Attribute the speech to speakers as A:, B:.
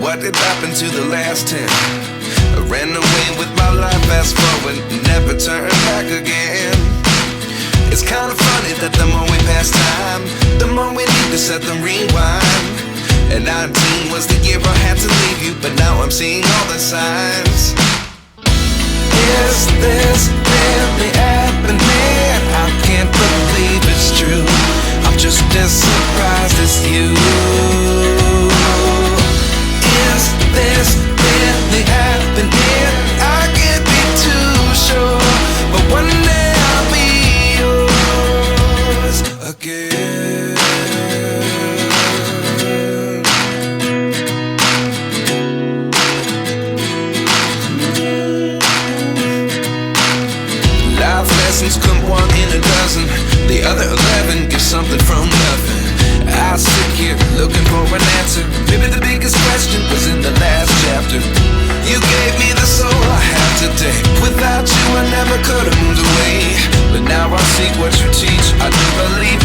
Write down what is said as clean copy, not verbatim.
A: what did happen to the last 10? I ran away with my life, fast forward, never turn back again. It's kind of funny that the more we pass time, the more we need to set them rewind. And 19 was the year I had to leave you, but now I'm seeing all the signs. Is this really happening? I can't believe it's true. I'm just as surprised as you. Is this really happening? I can't be too sure, but one day I'll be yours again. Life lessons come one in a dozen. The other 11 give something from nothing. I sit here looking for an answer. Maybe the biggest question was in the last chapter. You gave me the soul I have today. Without you I never could have moved away. But now I see what you teach. I do believe